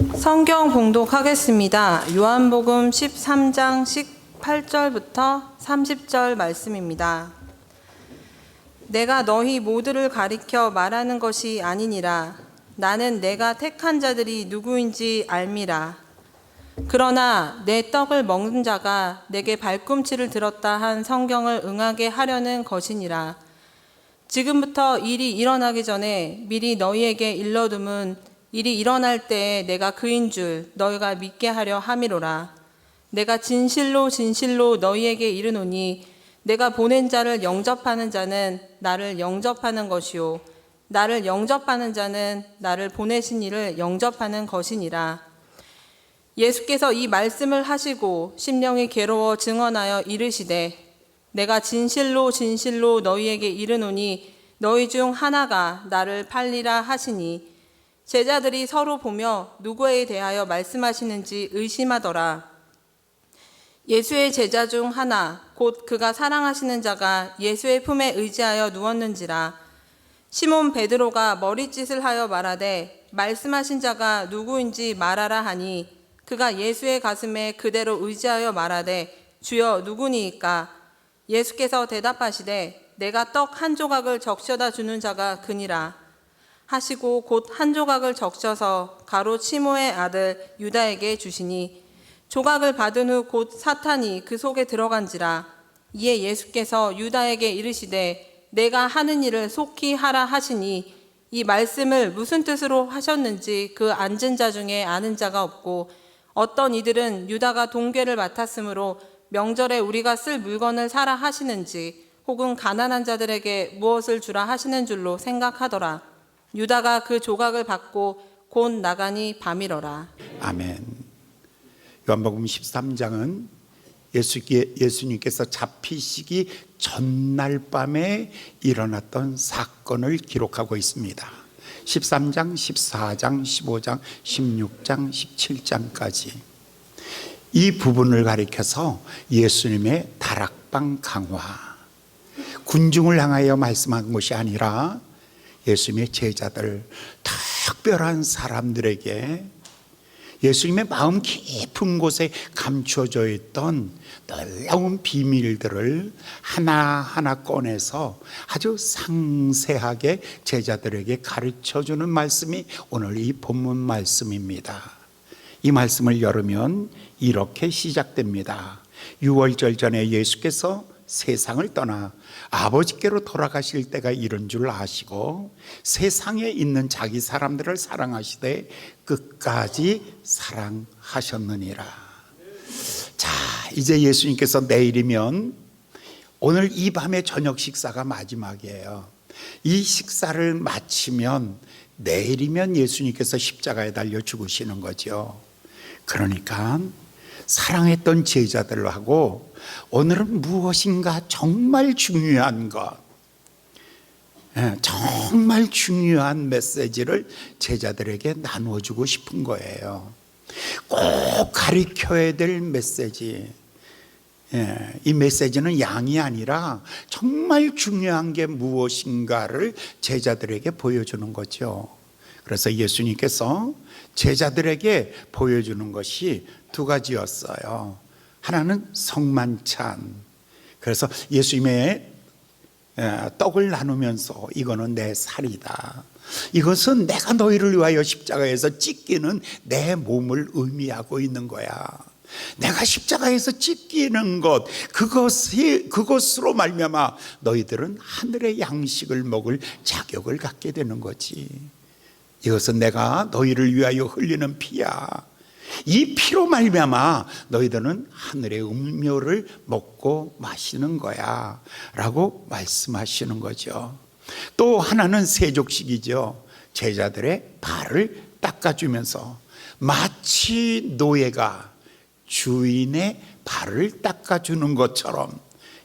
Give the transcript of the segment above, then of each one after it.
성경 봉독하겠습니다. 요한복음 13장 18절부터 30절 말씀입니다. 내가 너희 모두를 가리켜 말하는 것이 아니니라. 나는 내가 택한 자들이 누구인지 알미라. 그러나 내 떡을 먹는 자가 내게 발꿈치를 들었다 한 성경을 응하게 하려는 것이니라. 지금부터 일이 일어나기 전에 미리 너희에게 일러둠은 일이 일어날 때에 내가 그인 줄 너희가 믿게 하려 함이로라. 내가 진실로 진실로 너희에게 이르노니 내가 보낸 자를 영접하는 자는 나를 영접하는 것이요 나를 영접하는 자는 나를 보내신 이를 영접하는 것이니라. 예수께서 이 말씀을 하시고 심령이 괴로워 증언하여 이르시되 내가 진실로 진실로 너희에게 이르노니 너희 중 하나가 나를 팔리라 하시니 제자들이 서로 보며 누구에 대하여 말씀하시는지 의심하더라. 예수의 제자 중 하나 곧 그가 사랑하시는 자가 예수의 품에 의지하여 누웠는지라. 시몬 베드로가 머리짓을 하여 말하되 말씀하신 자가 누구인지 말하라 하니 그가 예수의 가슴에 그대로 의지하여 말하되 주여 누구니이까. 예수께서 대답하시되 내가 떡 한 조각을 적셔다 주는 자가 그니라 하시고 곧 한 조각을 적셔서 가롯 시몬의 아들 유다에게 주시니 조각을 받은 후 곧 사탄이 그 속에 들어간지라. 이에 예수께서 유다에게 이르시되 내가 하는 일을 속히 하라 하시니 이 말씀을 무슨 뜻으로 하셨는지 그 앉은 자 중에 아는 자가 없고 어떤 이들은 유다가 동괴를 맡았으므로 명절에 우리가 쓸 물건을 사라 하시는지 혹은 가난한 자들에게 무엇을 주라 하시는 줄로 생각하더라. 유다가 그 조각을 받고 곧 나가니 밤이러라. 아멘. 요한복음 13장은 예수님께서 잡히시기 전날 밤에 일어났던 사건을 기록하고 있습니다. 13장, 14장, 15장, 16장, 17장까지 이 부분을 가리켜서 예수님의 다락방 강화, 군중을 향하여 말씀한 것이 아니라 예수님의 제자들, 특별한 사람들에게 예수님의 마음 깊은 곳에 감춰져 있던 놀라운 비밀들을 하나하나 꺼내서 아주 상세하게 제자들에게 가르쳐주는 말씀이 오늘 이 본문 말씀입니다. 이 말씀을 열으면 이렇게 시작됩니다. 유월절 전에 예수께서 세상을 떠나 아버지께로 돌아가실 때가 이른 줄 아시고 세상에 있는 자기 사람들을 사랑하시되 끝까지 사랑하셨느니라. 자, 이제 예수님께서 내일이면 오늘 이 밤의 저녁 식사가 마지막이에요. 이 식사를 마치면 내일이면 예수님께서 십자가에 달려 죽으시는 거죠. 그러니까 사랑했던 제자들하고 오늘은 무엇인가 정말 중요한 것, 정말 중요한 메시지를 제자들에게 나누어주고 싶은 거예요. 꼭 가르쳐야 될 메시지. 이 메시지는 양이 아니라 정말 중요한 게 무엇인가를 제자들에게 보여주는 거죠. 그래서 예수님께서 제자들에게 보여주는 것이 두 가지였어요. 하나는 성만찬. 그래서 예수님의 떡을 나누면서 이거는 내 살이다. 이것은 내가 너희를 위하여 십자가에서 찢기는 내 몸을 의미하고 있는 거야. 내가 십자가에서 찢기는 것, 그것으로 말미암아 너희들은 하늘의 양식을 먹을 자격을 갖게 되는 거지. 이것은 내가 너희를 위하여 흘리는 피야. 이 피로 말미암아 너희들은 하늘의 음료를 먹고 마시는 거야 라고 말씀하시는 거죠. 또 하나는 세족식이죠. 제자들의 발을 닦아주면서 마치 노예가 주인의 발을 닦아주는 것처럼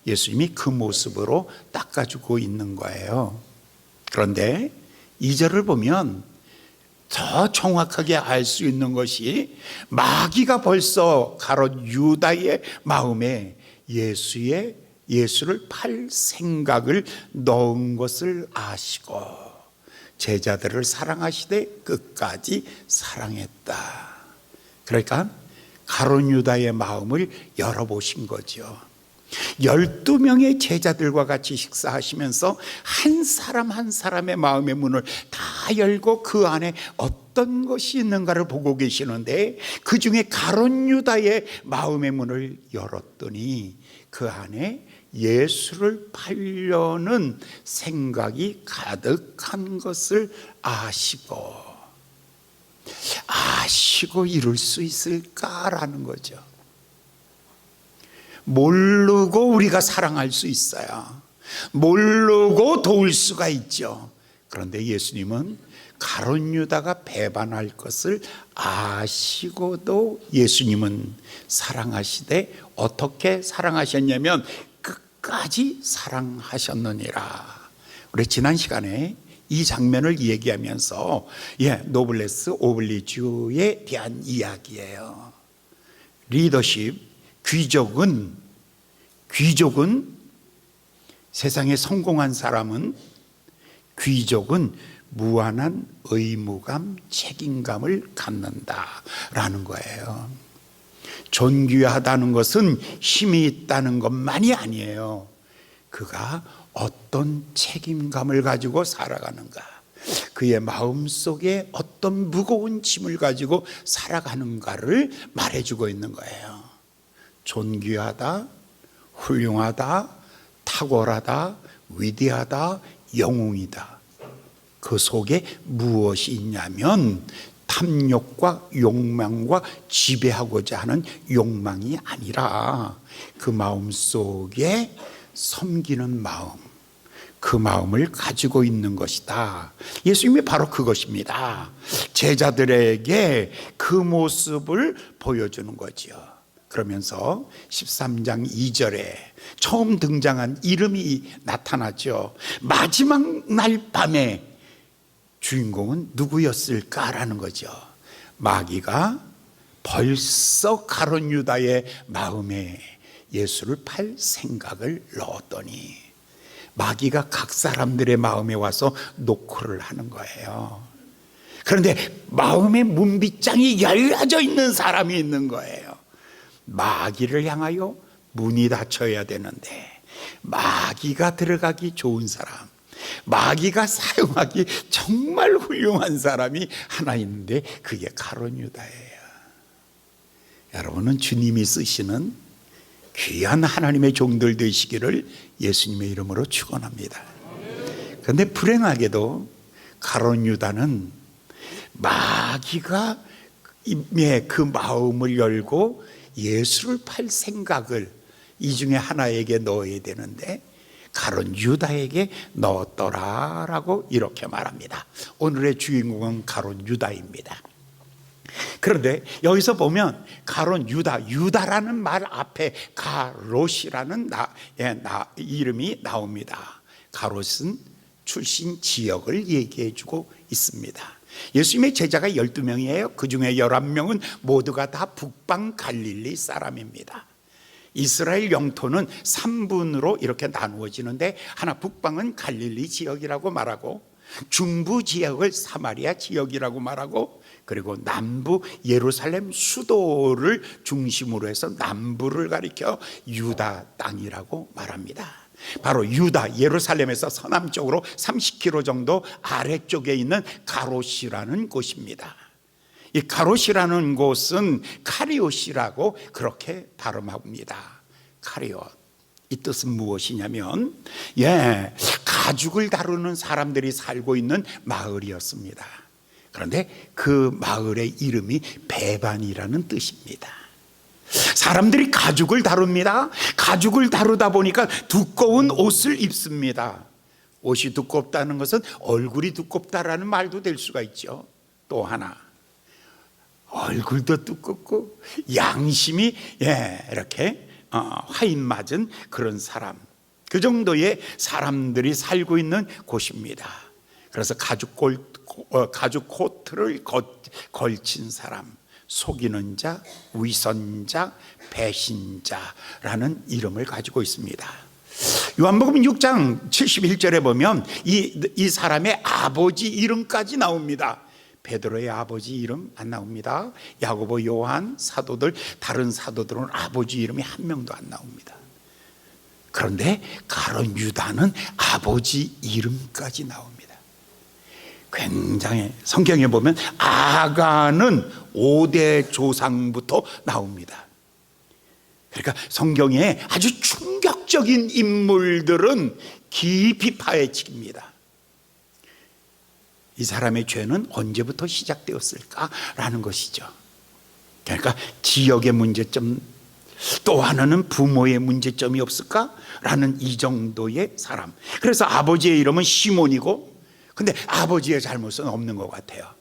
예수님이 그 모습으로 닦아주고 있는 거예요. 그런데 2절을 보면 더 정확하게 알 수 있는 것이 마귀가 벌써 가롯 유다의 마음에 예수를 팔 생각을 넣은 것을 아시고 제자들을 사랑하시되 끝까지 사랑했다. 그러니까 가룟 유다의 마음을 열어보신 거죠. 12명의 제자들과 같이 식사하시면서 한 사람 한 사람의 마음의 문을 다 열고 그 안에 어떤 것이 있는가를 보고 계시는데, 그 중에 가룟 유다의 마음의 문을 열었더니 그 안에 예수를 팔려는 생각이 가득한 것을 아시고 이룰 수 있을까라는 거죠. 모르고 우리가 사랑할 수 있어요. 모르고 도울 수가 있죠. 그런데 예수님은 가룟 유다가 배반할 것을 아시고도 예수님은 사랑하시되 어떻게 사랑하셨냐면 끝까지 사랑하셨느니라. 우리 지난 시간에 이 장면을 얘기하면서 노블레스 오블리주에 대한 이야기예요. 리더십, 귀족은 세상에 성공한 사람은 귀족은 무한한 의무감, 책임감을 갖는다라는 거예요. 존귀하다는 것은 힘이 있다는 것만이 아니에요. 그가 어떤 책임감을 가지고 살아가는가, 그의 마음속에 어떤 무거운 짐을 가지고 살아가는가를 말해주고 있는 거예요. 존귀하다, 훌륭하다, 탁월하다, 위대하다, 영웅이다. 그 속에 무엇이 있냐면 탐욕과 욕망과 지배하고자 하는 욕망이 아니라 그 마음 속에 섬기는 마음, 그 마음을 가지고 있는 것이다. 예수님이 바로 그것입니다. 제자들에게 그 모습을 보여주는 거죠. 그러면서 13장 2절에 처음 등장한 이름이 나타나죠. 마지막 날 밤에 주인공은 누구였을까라는 거죠. 마귀가 벌써 가룟 유다의 마음에 예수를 팔 생각을 넣었더니 마귀가 각 사람들의 마음에 와서 노크를 하는 거예요. 그런데 마음의 문빗장이 열려져 있는 사람이 있는 거예요. 마귀를 향하여 문이 닫혀야 되는데 마귀가 들어가기 좋은 사람, 마귀가 사용하기 정말 훌륭한 사람이 하나 있는데 그게 가룟 유다예요. 여러분은 주님이 쓰시는 귀한 하나님의 종들 되시기를 예수님의 이름으로 축원합니다. 그런데 불행하게도 가룟 유다는 마귀가 그 마음을 열고 예수를 팔 생각을 이 중에 하나에게 넣어야 되는데 가룟 유다에게 넣었더라라고 이렇게 말합니다. 오늘의 주인공은 가룟 유다입니다. 그런데 여기서 보면 가룟 유다라는 말 앞에 가롯이라는 이름이 나옵니다. 가롯은 출신 지역을 얘기해 주고 있습니다. 예수님의 제자가 12명이에요. 그 중에 11명은 모두가 다 북방 갈릴리 사람입니다. 이스라엘 영토는 3분으로 이렇게 나누어지는데 하나 북방은 갈릴리 지역이라고 말하고, 중부 지역을 사마리아 지역이라고 말하고, 그리고 남부 예루살렘 수도를 중심으로 해서 남부를 가리켜 유다 땅이라고 말합니다. 바로 유다 예루살렘에서 서남쪽으로 30km 정도 아래쪽에 있는 가롯이라는 곳입니다. 이 가롯이라는 곳은 카리옷이라고 그렇게 발음합니다. 카리옷. 이 뜻은 무엇이냐면 가죽을 다루는 사람들이 살고 있는 마을이었습니다. 그런데 그 마을의 이름이 배반이라는 뜻입니다. 사람들이 가죽을 다룹니다. 가죽을 다루다 보니까 두꺼운 옷을 입습니다. 옷이 두껍다는 것은 얼굴이 두껍다라는 말도 될 수가 있죠. 또 하나, 얼굴도 두껍고 양심이 이렇게 화인 맞은 그런 사람, 그 정도의 사람들이 살고 있는 곳입니다. 그래서 가죽 코트를 걸친 사람, 속이는 자, 위선자, 배신자라는 이름을 가지고 있습니다. 요한복음 6장 71절에 보면 이 사람의 아버지 이름까지 나옵니다. 베드로의 아버지 이름 안 나옵니다. 야고보, 요한, 사도들, 다른 사도들은 아버지 이름이 한 명도 안 나옵니다. 그런데 가룟 유다는 아버지 이름까지 나옵니다. 굉장히 성경에 보면 아가는 5대 조상부터 나옵니다. 그러니까 성경에 아주 충격적인 인물들은 깊이 파헤칩니다. 이 사람의 죄는 언제부터 시작되었을까라는 것이죠. 그러니까 지역의 문제점, 또 하나는 부모의 문제점이 없을까라는 이 정도의 사람. 그래서 아버지의 이름은 시몬이고, 근데 아버지의 잘못은 없는 것 같아요.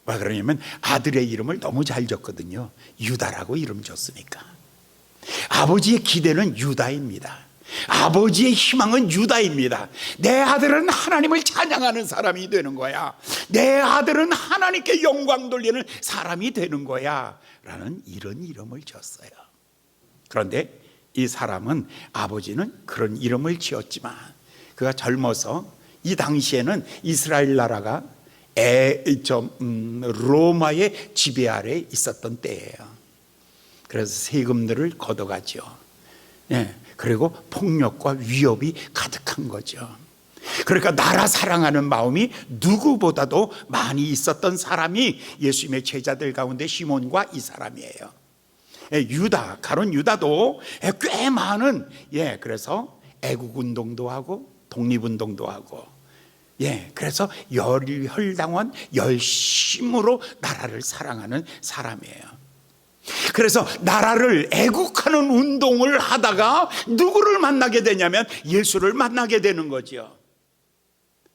왜 그러냐면 아들의 이름을 너무 잘 줬거든요. 유다라고 이름 줬으니까. 아버지의 기대는 유다입니다. 아버지의 희망은 유다입니다. 내 아들은 하나님을 찬양하는 사람이 되는 거야. 내 아들은 하나님께 영광 돌리는 사람이 되는 거야 라는 이런 이름을 줬어요. 그런데 이 사람은, 아버지는 그런 이름을 지었지만 그가 젊어서, 이 당시에는 이스라엘 나라가 로마의 지배 아래 있었던 때예요. 그래서 세금들을 걷어가죠. 예, 그리고 폭력과 위협이 가득한 거죠. 그러니까 나라 사랑하는 마음이 누구보다도 많이 있었던 사람이 예수님의 제자들 가운데 시몬과 이 사람이에요. 유다, 가룟 유다도 꽤 많은, 그래서 애국운동도 하고 독립운동도 하고, 그래서 혈당원 열심으로 나라를 사랑하는 사람이에요. 그래서 나라를 애국하는 운동을 하다가 누구를 만나게 되냐면 예수를 만나게 되는 거죠.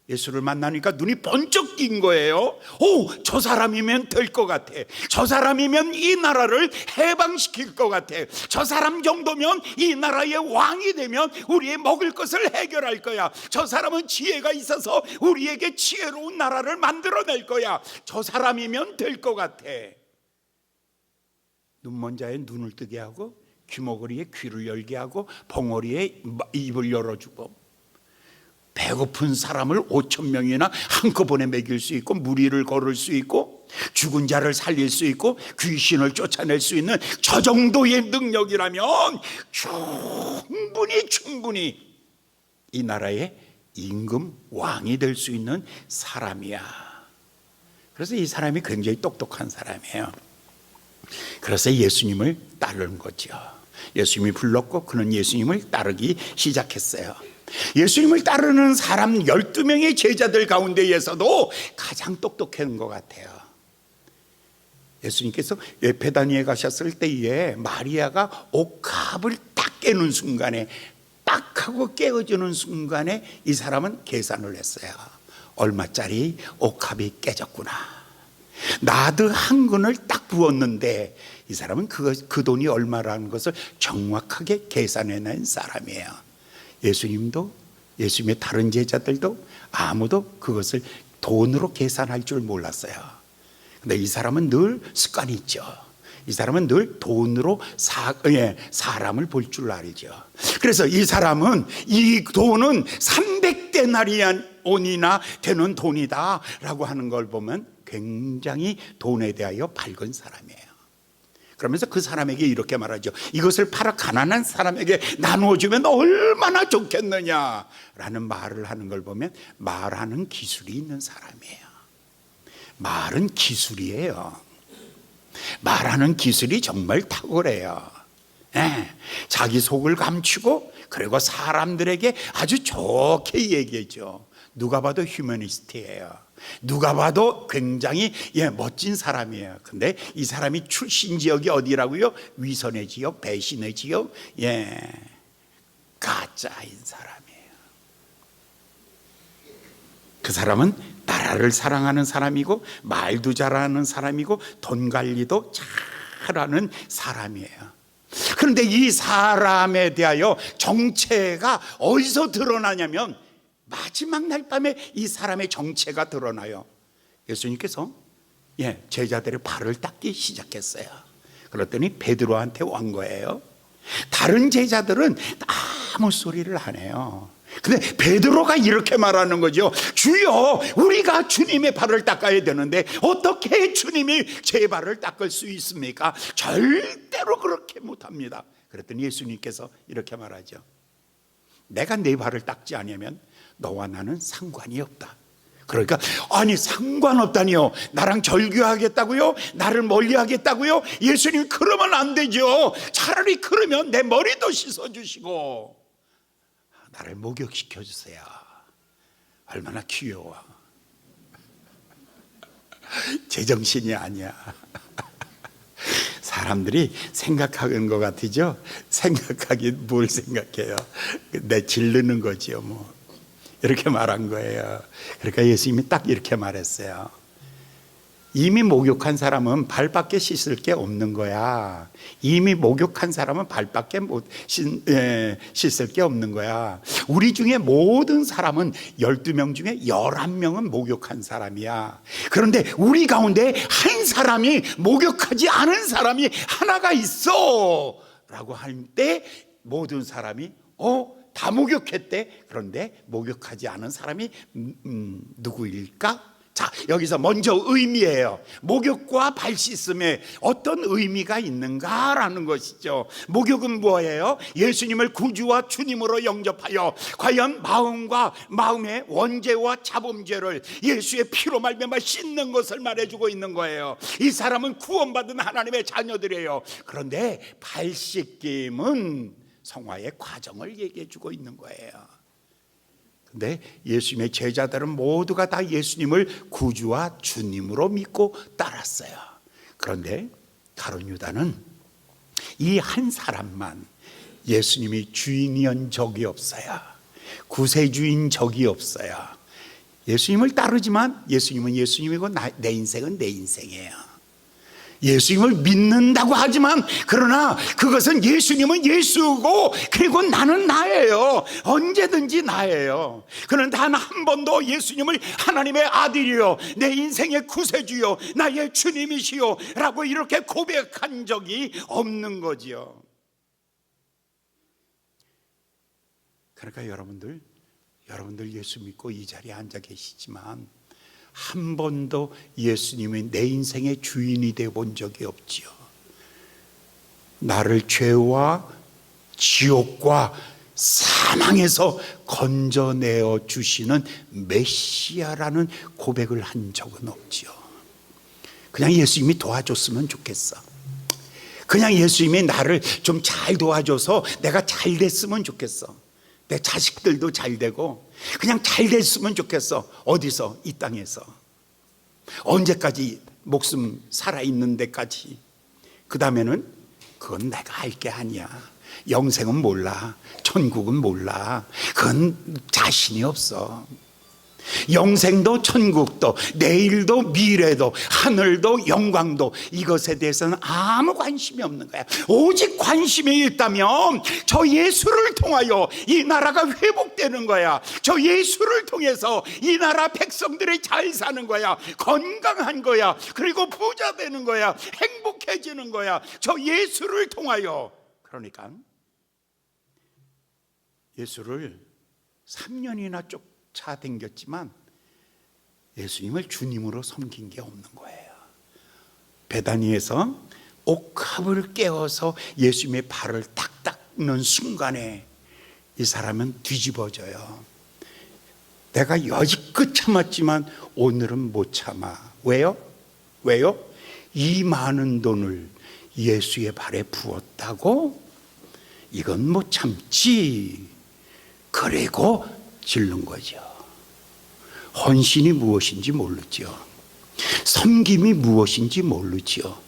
예수를 만나니까 눈이 번쩍 띈 거예요. 오, 저 사람이면 될 것 같아. 저 사람이면 이 나라를 해방시킬 것 같아. 저 사람 정도면 이 나라의 왕이 되면 우리의 먹을 것을 해결할 거야. 저 사람은 지혜가 있어서 우리에게 지혜로운 나라를 만들어낼 거야. 저 사람이면 될 것 같아. 눈먼 자의 눈을 뜨게 하고, 귀머거리에 귀를 열게 하고, 벙어리에 입을 열어주고, 배고픈 사람을 5,000명이나 한꺼번에 먹일 수 있고, 무리를 걸을 수 있고, 죽은 자를 살릴 수 있고, 귀신을 쫓아낼 수 있는 저 정도의 능력이라면 충분히 이 나라의 임금 왕이 될 수 있는 사람이야. 그래서 이 사람이 굉장히 똑똑한 사람이에요. 그래서 예수님을 따르는 거죠. 예수님이 불렀고 그는 예수님을 따르기 시작했어요. 예수님을 따르는 사람 12명의 제자들 가운데에서도 가장 똑똑한 것 같아요. 예수님께서 베다니에 가셨을 때에 마리아가 옥합을 딱 깨는 순간에, 딱 하고 깨어지는 순간에 이 사람은 계산을 했어요. 얼마짜리 옥합이 깨졌구나. 나드 한 근을 딱 부었는데 이 사람은 그 돈이 얼마라는 것을 정확하게 계산해낸 사람이에요. 예수님도, 예수님의 다른 제자들도 아무도 그것을 돈으로 계산할 줄 몰랐어요. 근데 이 사람은 늘 습관이 있죠. 이 사람은 늘 돈으로 사람을 볼 줄 알죠. 그래서 이 사람은 이 돈은 300데나리온이나 되는 돈이다 라고 하는 걸 보면 굉장히 돈에 대하여 밝은 사람이에요. 그러면서 그 사람에게 이렇게 말하죠. 이것을 팔아 가난한 사람에게 나누어주면 얼마나 좋겠느냐라는 말을 하는 걸 보면 말하는 기술이 있는 사람이에요. 말은 기술이에요. 말하는 기술이 정말 탁월해요. 자기 속을 감추고 그리고 사람들에게 아주 좋게 얘기해줘. 누가 봐도 휴머니스트예요. 누가 봐도 굉장히 멋진 사람이에요. 근데 이 사람이 출신 지역이 어디라고요? 위선의 지역, 배신의 지역, 가짜인 사람이에요. 그 사람은 나라를 사랑하는 사람이고, 말도 잘하는 사람이고, 돈 관리도 잘하는 사람이에요. 그런데 이 사람에 대하여 정체가 어디서 드러나냐면 마지막 날 밤에 이 사람의 정체가 드러나요. 예수님께서 제자들의 발을 닦기 시작했어요. 그랬더니 베드로한테 온 거예요. 다른 제자들은 아무 소리를 안 해요. 근데 베드로가 이렇게 말하는 거죠. 주여, 우리가 주님의 발을 닦아야 되는데 어떻게 주님이 제 발을 닦을 수 있습니까? 절대로 그렇게 못합니다. 그랬더니 예수님께서 이렇게 말하죠. 내가 네 발을 닦지 않으면 너와 나는 상관이 없다. 그러니까 아니 상관없다니요? 나랑 절교하겠다고요? 나를 멀리하겠다고요? 예수님 그러면 안 되죠. 차라리 그러면 내 머리도 씻어주시고 나를 목욕시켜 주세요. 얼마나 귀여워. 제정신이 아니야. 사람들이 생각하는 것 같으죠? 생각하긴 뭘 생각해요? 내 질르는 거지요 뭐. 이렇게 말한 거예요. 그러니까 예수님이 딱 이렇게 말했어요. 이미 목욕한 사람은 발밖에 씻을 게 없는 거야. 이미 목욕한 사람은 발밖에 씻을 게 없는 거야. 우리 중에 모든 사람은 12명 중에 11명은 목욕한 사람이야. 그런데 우리 가운데 한 사람이 목욕하지 않은 사람이 하나가 있어 라고 할 때 모든 사람이 다 목욕했대. 그런데 목욕하지 않은 사람이 누구일까? 자, 여기서 먼저 의미예요. 목욕과 발 씻음에 어떤 의미가 있는가라는 것이죠. 목욕은 뭐예요? 예수님을 구주와 주님으로 영접하여 과연 마음과 마음의 원죄와 자범죄를 예수의 피로 말미암아 씻는 것을 말해주고 있는 거예요. 이 사람은 구원받은 하나님의 자녀들이에요. 그런데 발 씻김은 성화의 과정을 얘기해 주고 있는 거예요. 근데 예수님의 제자들은 모두가 다 예수님을 구주와 주님으로 믿고 따랐어요. 그런데 가룟 유다는 이 한 사람만 예수님이 주인이한 적이 없어요. 구세주인 적이 없어요. 예수님을 따르지만 예수님은 예수님이고 내 인생은 내 인생이에요. 예수님을 믿는다고 하지만 그러나 그것은 예수님은 예수고 그리고 나는 나예요. 언제든지 나예요. 그는 단 한 번도 예수님을 하나님의 아들이요 내 인생의 구세주요 나의 주님이시요 라고 이렇게 고백한 적이 없는 거지요. 그러니까 여러분들 예수 믿고 이 자리에 앉아 계시지만 한 번도 예수님이 내 인생의 주인이 되어 본 적이 없지요. 나를 죄와 지옥과 사망에서 건져내어 주시는 메시아라는 고백을 한 적은 없지요. 그냥 예수님이 도와줬으면 좋겠어. 그냥 예수님이 나를 좀 잘 도와줘서 내가 잘 됐으면 좋겠어. 내 자식들도 잘 되고 그냥 잘 됐으면 좋겠어. 어디서? 이 땅에서. 언제까지? 목숨 살아있는 데까지. 그 다음에는 그건 내가 알 게 아니야. 영생은 몰라. 천국은 몰라. 그건 자신이 없어. 영생도 천국도 내일도 미래도 하늘도 영광도 이것에 대해서는 아무 관심이 없는 거야. 오직 관심이 있다면 저 예수를 통하여 이 나라가 회복되는 거야. 저 예수를 통해서 이 나라 백성들이 잘 사는 거야. 건강한 거야. 그리고 부자 되는 거야. 행복해지는 거야. 저 예수를 통하여. 그러니까 예수를 3년이나 쫓아다녔지만 예수님을 주님으로 섬긴 게 없는 거예요. 베다니에서 옥합을 깨워서 예수님의 발을 딱 닦는 순간에 이 사람은 뒤집어져요. 내가 여지껏 참았지만 오늘은 못 참아. 왜요? 이 많은 돈을 예수의 발에 부었다고? 이건 못 참지. 그리고 질른 거죠. 헌신이 무엇인지 모르죠. 섬김이 무엇인지 모르죠.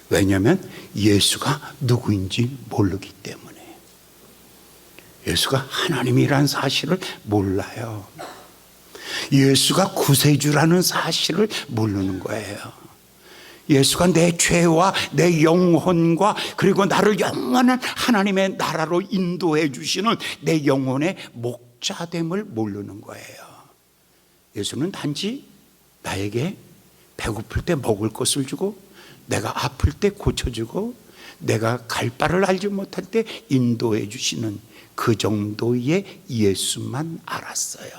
왜냐하면 예수가 누구인지 모르기 때문에. 예수가 하나님이라는 사실을 몰라요. 예수가 구세주라는 사실을 모르는 거예요. 예수가 내 죄와 내 영혼과 그리고 나를 영원한 하나님의 나라로 인도해 주시는 내 영혼의 목자됨을 모르는 거예요. 예수는 단지 나에게 배고플 때 먹을 것을 주고 내가 아플 때 고쳐주고 내가 갈 바를 알지 못할 때 인도해 주시는 그 정도의 예수만 알았어요.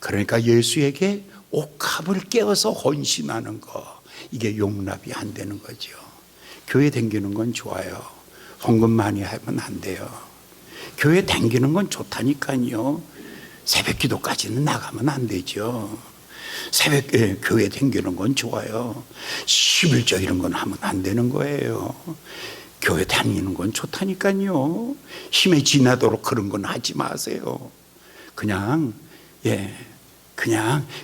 그러니까 예수에게 옥합을 깨어서 헌신하는 거, 이게 용납이 안 되는 거죠. 교회 다니는 건 좋아요. 헌금 많이 하면 안 돼요. 교회 다니는 건 좋다니까요. 새벽 기도까지는 나가면 안 되죠. 새벽에 교회 다니는 건 좋아요. 11조 이런 건 하면 안 되는 거예요. 교회 다니는 건 좋다니까요. 힘에 지나도록 그런 건 하지 마세요. 그냥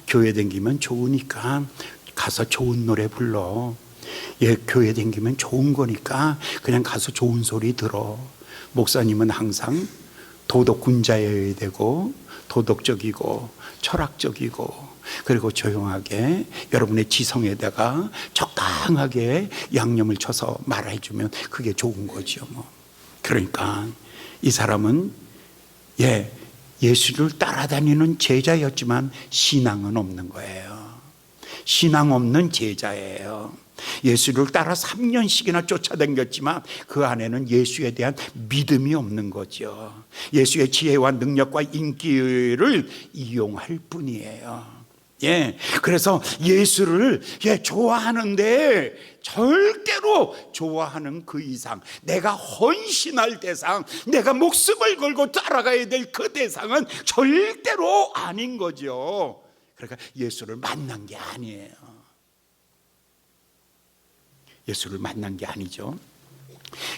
교회 다니면 좋으니까 가서 좋은 노래 불러. 교회 다니면 좋은 거니까 그냥 가서 좋은 소리 들어. 목사님은 항상 도덕군자여야 되고 도덕적이고 철학적이고, 그리고 조용하게 여러분의 지성에다가 적당하게 양념을 쳐서 말해주면 그게 좋은 거죠. 그러니까 이 사람은 예수를 따라다니는 제자였지만 신앙은 없는 거예요. 신앙 없는 제자예요. 예수를 따라 3년씩이나 쫓아다녔지만 그 안에는 예수에 대한 믿음이 없는 거죠. 예수의 지혜와 능력과 인기를 이용할 뿐이에요. 그래서 예수를 좋아하는데 절대로 좋아하는 그 이상, 내가 헌신할 대상, 내가 목숨을 걸고 따라가야 될 그 대상은 절대로 아닌 거죠. 그러니까 예수를 만난 게 아니에요. 예수를 만난 게 아니죠.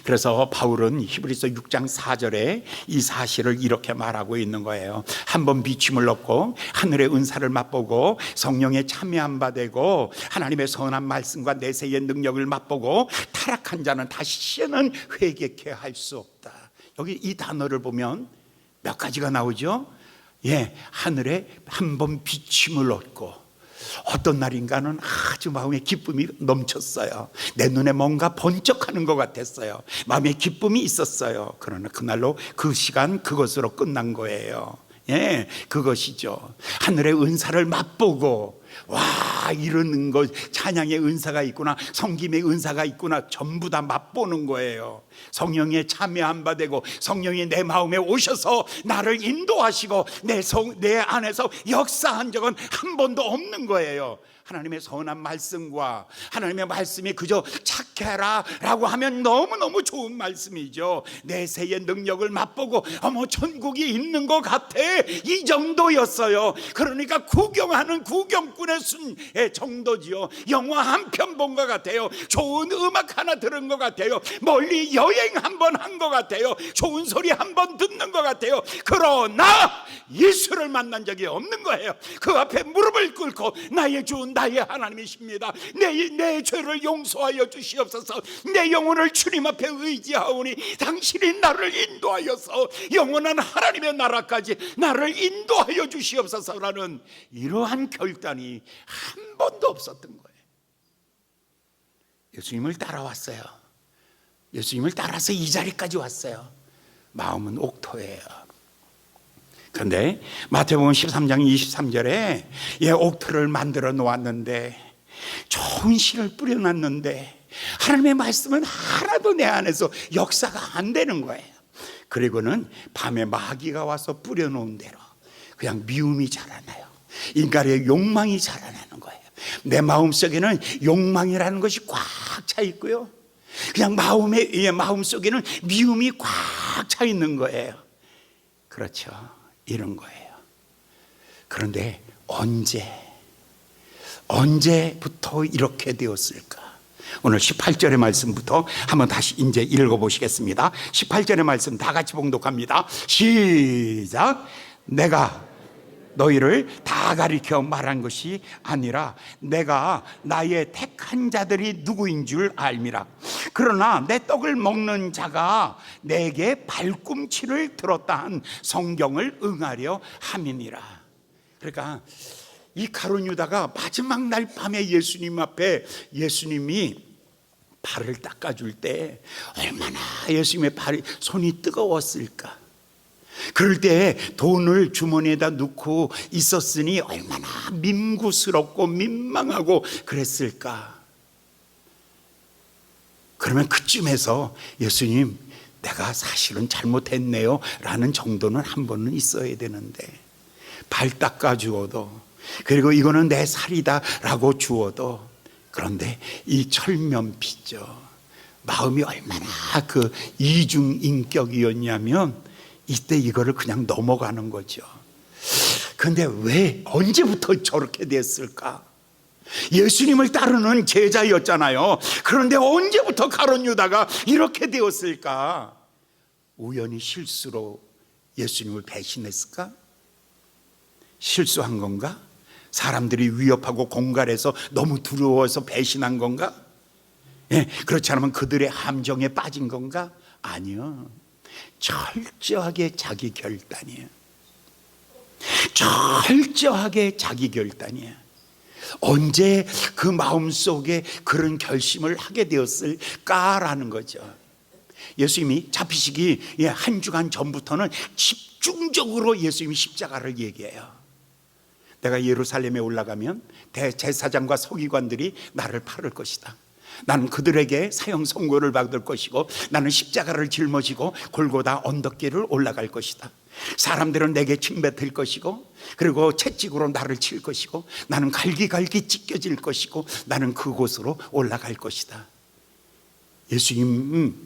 그래서 바울은 히브리서 6장 4절에 이 사실을 이렇게 말하고 있는 거예요. 한번 비침을 얻고 하늘의 은사를 맛보고 성령에 참여한 바 되고 하나님의 선한 말씀과 내세의 능력을 맛보고 타락한 자는 다시는 회개케 할 수 없다. 여기 이 단어를 보면 몇 가지가 나오죠. 하늘에 한번 비침을 얻고, 어떤 날인가는 아주 마음에 기쁨이 넘쳤어요. 내 눈에 뭔가 번쩍하는 것 같았어요. 마음에 기쁨이 있었어요. 그러나 그날로 그 시간 그것으로 끝난 거예요. 그것이죠. 하늘의 은사를 맛보고, 와, 이런 거, 찬양의 은사가 있구나, 성김의 은사가 있구나, 전부 다 맛보는 거예요. 성령에 참여한 바 되고 성령이 내 마음에 오셔서 나를 인도하시고 내 안에서 역사한 적은 한 번도 없는 거예요. 하나님의 선한 말씀과 하나님의 말씀이 그저 착해라 라고 하면 너무너무 좋은 말씀이죠. 내세의 능력을 맛보고 어머 천국이 있는 것 같아, 이 정도였어요. 그러니까 구경하는 구경꾼의 정도지요. 영화 한 편 본 것 같아요. 좋은 음악 하나 들은 것 같아요. 멀리 여행 한 번 한 것 같아요. 좋은 소리 한 번 듣는 것 같아요. 그러나 예수를 만난 적이 없는 거예요. 그 앞에 무릎을 꿇고 나의 주 나의 하나님이십니다. 내 죄를 용서하여 주시옵소서. 내 영혼을 주님 앞에 의지하오니 당신이 나를 인도하여서 영원한 하나님의 나라까지 나를 인도하여 주시옵소서라는 이러한 결단이 한 번도 없었던 거예요. 예수님을 따라왔어요. 예수님을 따라서 이 자리까지 왔어요. 마음은 옥토예요. 그런데 마태복음 13장 23절에 옥토를 만들어 놓았는데, 좋은 씨를 뿌려놨는데 하나님의 말씀은 하나도 내 안에서 역사가 안 되는 거예요. 그리고는 밤에 마귀가 와서 뿌려놓은 대로 그냥 미움이 자라나요. 인간의 욕망이 자라나는 거예요. 내 마음속에는 욕망이라는 것이 꽉 차 있고요, 그냥 마음속에는 미움이 꽉 차 있는 거예요. 그렇죠. 이런 거예요. 그런데 언제부터 이렇게 되었을까? 오늘 18절의 말씀부터 한번 다시 이제 읽어보시겠습니다. 18절의 말씀 다 같이 봉독합니다. 시작. 내가 너희를 다 가리켜 말한 것이 아니라 내가 나의 택한 자들이 누구인 줄 알미라. 그러나 내 떡을 먹는 자가 내게 발꿈치를 들었다 한 성경을 응하려 함이니라. 그러니까 이 가룟 유다가 마지막 날 밤에 예수님 앞에 예수님이 발을 닦아줄 때 얼마나 예수님의 손이 뜨거웠을까. 그럴 때 돈을 주머니에다 넣고 있었으니 얼마나 민구스럽고 민망하고 그랬을까. 그러면 그쯤에서 예수님, 내가 사실은 잘못했네요 라는 정도는 한 번은 있어야 되는데, 발 닦아 주어도, 그리고 이거는 내 살이다 라고 주어도, 그런데 이 철면피죠, 마음이 얼마나 그 이중인격이었냐면 이때 이거를 그냥 넘어가는 거죠. 그런데 왜, 언제부터 저렇게 됐을까? 예수님을 따르는 제자였잖아요. 그런데 언제부터 가룟 유다가 이렇게 되었을까? 우연히 실수로 예수님을 배신했을까? 실수한 건가? 사람들이 위협하고 공갈해서 너무 두려워서 배신한 건가? 예, 그렇지 않으면 그들의 함정에 빠진 건가? 아니요, 철저하게 자기 결단이에요. 철저하게 자기 결단이에요. 언제 그 마음속에 그런 결심을 하게 되었을까라는 거죠. 예수님이 잡히시기 한 주간 전부터는 집중적으로 예수님이 십자가를 얘기해요. 내가 예루살렘에 올라가면 대제사장과 서기관들이 나를 팔을 것이다. 나는 그들에게 사형 선고를 받을 것이고, 나는 십자가를 짊어지고 골고다 언덕길을 올라갈 것이다. 사람들은 내게 침뱉을 것이고, 그리고 채찍으로 나를 칠 것이고, 나는 갈기갈기 찢겨질 것이고, 나는 그곳으로 올라갈 것이다. 예수님,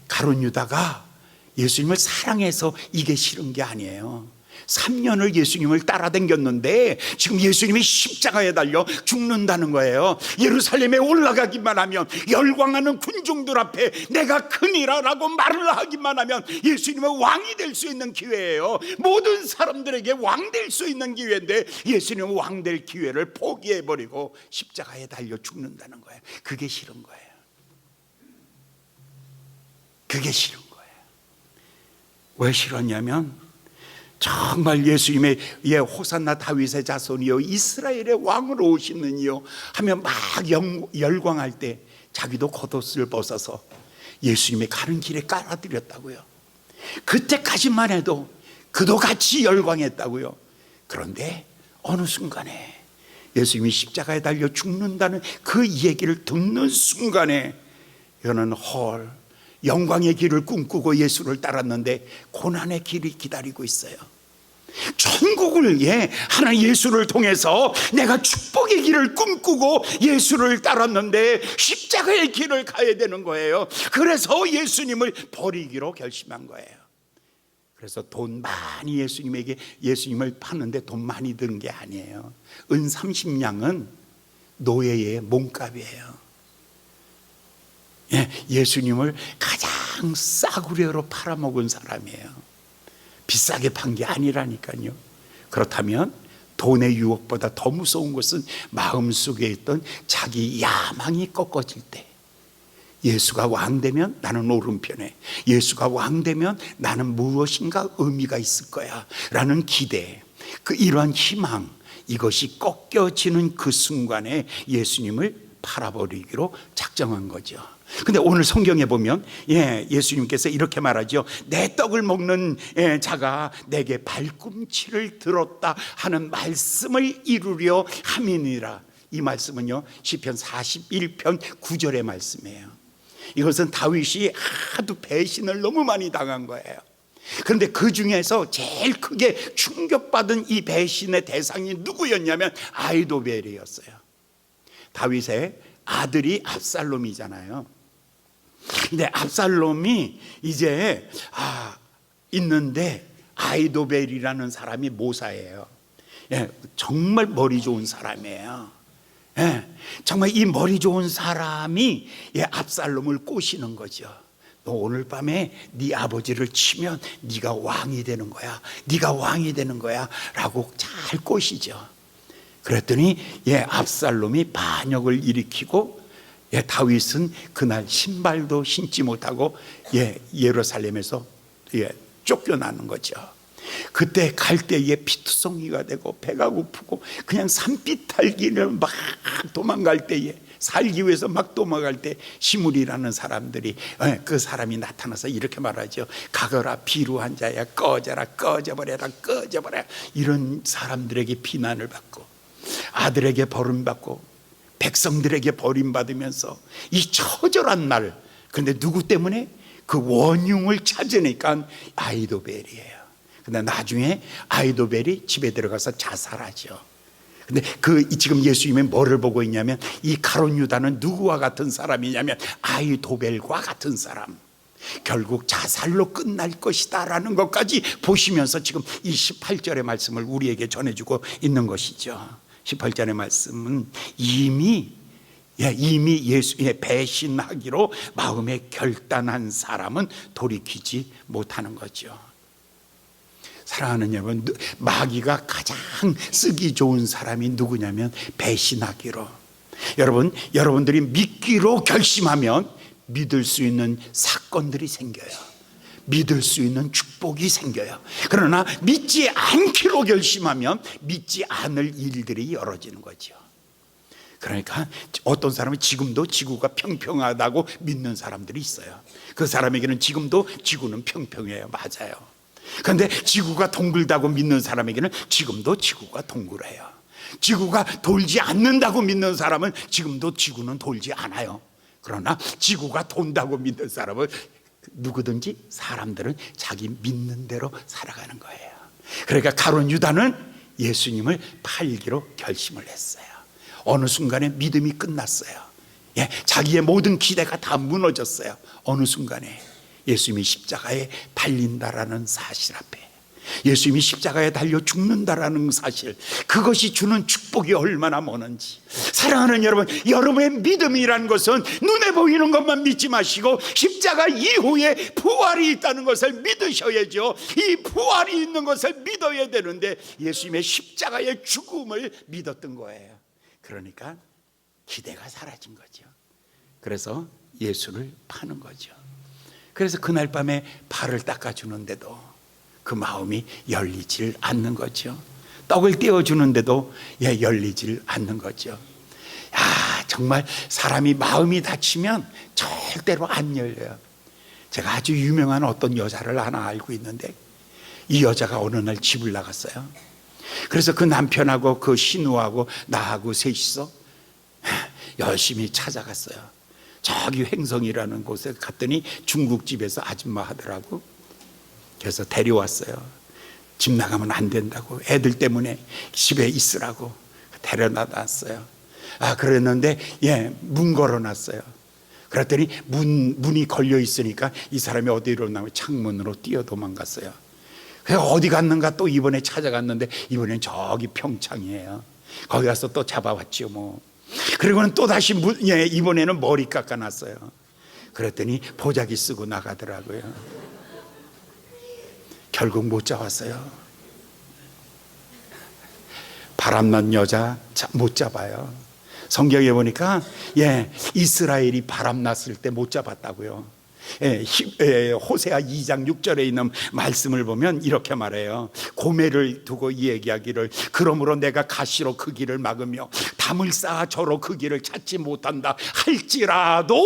가룟 유다가 예수님을 사랑해서 이게 싫은 게 아니에요. 3년을 예수님을 따라다녔는데 지금 예수님이 십자가에 달려 죽는다는 거예요. 예루살렘에 올라가기만 하면, 열광하는 군중들 앞에 내가 크니라라고 말을 하기만 하면 예수님은 왕이 될 수 있는 기회예요. 모든 사람들에게 왕 될 수 있는 기회인데 예수님은 왕 될 기회를 포기해버리고 십자가에 달려 죽는다는 거예요. 그게 싫은 거예요. 그게 싫은 거예요. 왜 싫었냐면, 정말 예수님의 호산나 다윗의 자손이요 이스라엘의 왕으로 오시는 이요 하며 막 열광할 때 자기도 겉옷을 벗어서 예수님의 가는 길에 깔아드렸다고요. 그때까지만 해도 그도 같이 열광했다고요. 그런데 어느 순간에 예수님이 십자가에 달려 죽는다는 그 얘기를 듣는 순간에 이거는 영광의 길을 꿈꾸고 예수를 따랐는데 고난의 길이 기다리고 있어요. 천국을 하나님 예수를 통해서 내가 축복의 길을 꿈꾸고 예수를 따랐는데 십자가의 길을 가야 되는 거예요. 그래서 예수님을 버리기로 결심한 거예요. 그래서 돈 많이 예수님을 파는데 돈 많이 드는 게 아니에요. 은 30냥은 노예의 몸값이에요. 예수님을 가장 싸구려로 팔아먹은 사람이에요. 비싸게 판 게 아니라니까요. 그렇다면 돈의 유혹보다 더 무서운 것은 마음속에 있던 자기 야망이 꺾어질 때, 예수가 왕되면 나는 오른편에, 예수가 왕되면 나는 무엇인가 의미가 있을 거야 라는 기대, 이러한 희망, 이것이 꺾여지는 그 순간에 예수님을 팔아버리기로 작정한 거죠. 근데 오늘 성경에 보면 예수님께서 이렇게 말하죠. 내 떡을 먹는 자가 내게 발꿈치를 들었다 하는 말씀을 이루려 함이니라. 이 말씀은요 시편 41편 9절의 말씀이에요. 이것은 다윗이 하도 배신을 너무 많이 당한 거예요. 그런데 그 중에서 제일 크게 충격받은 이 배신의 대상이 누구였냐면 아히도벨이었어요. 다윗의 아들이 압살롬이잖아요. 근데 압살롬이 이제 있는데 아히도벨이라는 사람이 모사예요. 정말 머리 좋은 사람이에요. 정말 이 머리 좋은 사람이 압살롬을 꼬시는 거죠. 너 오늘 밤에 네 아버지를 치면 네가 왕이 되는 거야. 네가 왕이 되는 거야 라고 잘 꼬시죠. 그랬더니 압살롬이 반역을 일으키고 다윗은 그날 신발도 신지 못하고 예루살렘에서 쫓겨나는 거죠. 그때 갈 때에 피투성이가 되고 배가 고프고 그냥 산비탈기를 막 도망갈 때에, 살기 위해서 막 도망갈 때 시므리라는 사람들이 그 사람이 나타나서 이렇게 말하죠. 가거라 비루한 자야, 꺼져라, 꺼져버려라, 꺼져버려. 이런 사람들에게 비난을 받고 아들에게 버림받고 백성들에게 버림받으면서 이 처절한 날, 근데 누구 때문에? 그 원흉을 찾으니까 아히도벨이에요. 근데 나중에 아히도벨이 집에 들어가서 자살하죠. 근데 지금 예수님이 뭐를 보고 있냐면, 이 가룟 유다는 누구와 같은 사람이냐면 아히도벨과 같은 사람, 결국 자살로 끝날 것이다 라는 것까지 보시면서 지금 이 18절의 말씀을 우리에게 전해주고 있는 것이죠. 18절의 말씀은 이미 예수의 배신하기로 마음에 결단한 사람은 돌이키지 못하는 거죠. 사랑하는 여러분, 마귀가 가장 쓰기 좋은 사람이 누구냐면 배신하기로. 여러분들이 믿기로 결심하면 믿을 수 있는 사건들이 생겨요. 믿을 수 있는 축복이 생겨요. 그러나 믿지 않기로 결심하면 믿지 않을 일들이 열어지는 거죠. 그러니까 어떤 사람은 지금도 지구가 평평하다고 믿는 사람들이 있어요. 그 사람에게는 지금도 지구는 평평해요. 맞아요. 그런데 지구가 동글다고 믿는 사람에게는 지금도 지구가 동글해요. 지구가 돌지 않는다고 믿는 사람은 지금도 지구는 돌지 않아요. 그러나 지구가 돈다고 믿는 사람은 누구든지 사람들은 자기 믿는 대로 살아가는 거예요. 그러니까 가룟 유다는 예수님을 팔기로 결심을 했어요. 어느 순간에 믿음이 끝났어요. 자기의 모든 기대가 다 무너졌어요. 어느 순간에 예수님이 십자가에 달린다라는 사실 앞에, 예수님이 십자가에 달려 죽는다라는 사실, 그것이 주는 축복이 얼마나 많은지. 사랑하는 여러분, 여러분의 믿음이라는 것은 눈에 보이는 것만 믿지 마시고 십자가 이후에 부활이 있다는 것을 믿으셔야죠. 이 부활이 있는 것을 믿어야 되는데 예수님의 십자가의 죽음을 믿었던 거예요. 그러니까 기대가 사라진 거죠. 그래서 예수를 파는 거죠. 그래서 그날 밤에 발을 닦아주는데도 그 마음이 열리질 않는 거죠. 떡을 떼어주는데도 열리질 않는 거죠. 정말 사람이 마음이 닫히면 절대로 안 열려요. 제가 아주 유명한 어떤 여자를 하나 알고 있는데, 이 여자가 어느 날 집을 나갔어요. 그래서 그 남편하고 그 신우하고 나하고 셋이서 열심히 찾아갔어요. 저기 횡성이라는 곳에 갔더니 중국집에서 아줌마 하더라고. 그래서 데려왔어요. 집 나가면 안 된다고, 애들 때문에 집에 있으라고 데려놨어요. 그랬는데 문 걸어놨어요. 그랬더니 문이 걸려 있으니까 이 사람이 어디로 나면 창문으로 뛰어 도망갔어요. 그래서 어디 갔는가 또 이번에 찾아갔는데, 이번엔 저기 평창이에요. 거기 가서 또 잡아왔죠 뭐. 그리고는 또 다시 이번에는 머리 깎아놨어요. 그랬더니 보자기 쓰고 나가더라고요. 결국 못 잡았어요. 바람난 여자 못 잡아요. 성경에 보니까 이스라엘이 바람났을 때 못 잡았다고요. 호세아 2장 6절에 있는 말씀을 보면 이렇게 말해요. 고매를 두고 얘기하기를, 그러므로 내가 가시로 그 길을 막으며 담을 쌓아 저로 그 길을 찾지 못한다 할지라도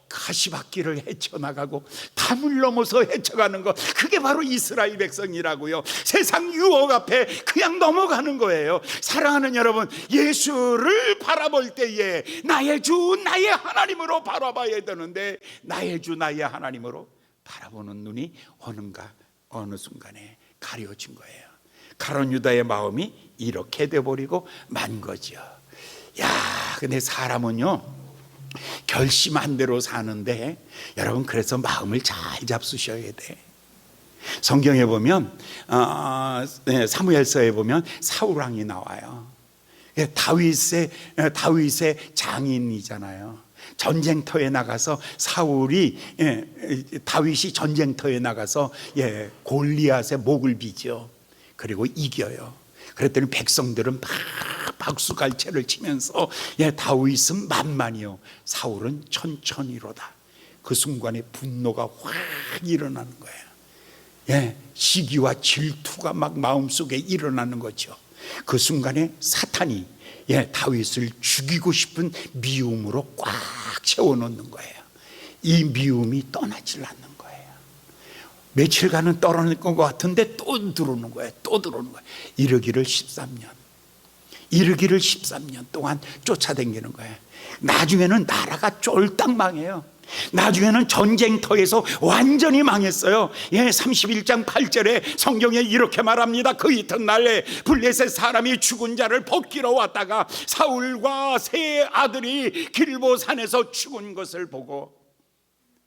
가시밭길을 헤쳐나가고 담을 넘어서 헤쳐가는 것, 그게 바로 이스라엘 백성이라고요. 세상 유혹 앞에 그냥 넘어가는 거예요. 사랑하는 여러분, 예수를 바라볼 때에 나의 주 나의 하나님으로 바라봐야 되는데, 나의 주 나의 하나님으로 바라보는 눈이 어느 순간에 가려진 거예요. 가룟 유다의 마음이 이렇게 돼버리고 만 거죠. 근데 사람은요 결심한 대로 사는데, 여러분, 그래서 마음을 잘 잡수셔야 돼. 성경에 보면 사무엘서에 보면 사울 왕이 나와요. 다윗의 장인이잖아요. 전쟁터에 나가서 다윗이 전쟁터에 나가서 골리앗의 목을 비죠. 그리고 이겨요. 그랬더니 백성들은 막 박수갈채를 치면서 다윗은 만만이요 사울은 천천히로다. 그 순간에 분노가 확 일어나는 거예요. 시기와 질투가 막 마음속에 일어나는 거죠. 그 순간에 사탄이 다윗을 죽이고 싶은 미움으로 꽉 채워놓는 거예요. 이 미움이 떠나질 않는 거예요. 며칠간은 떨어질 것 같은데 또 들어오는 거예요. 또 들어오는 거예요. 이르기를 13년 동안 쫓아다니는 거예요. 나중에는 나라가 쫄딱 망해요. 나중에는 전쟁터에서 완전히 망했어요. 31장 8절에 성경에 이렇게 말합니다. 그 이튿날에 블레셋 사람이 죽은 자를 벗기러 왔다가 사울과 세 아들이 길보산에서 죽은 것을 보고,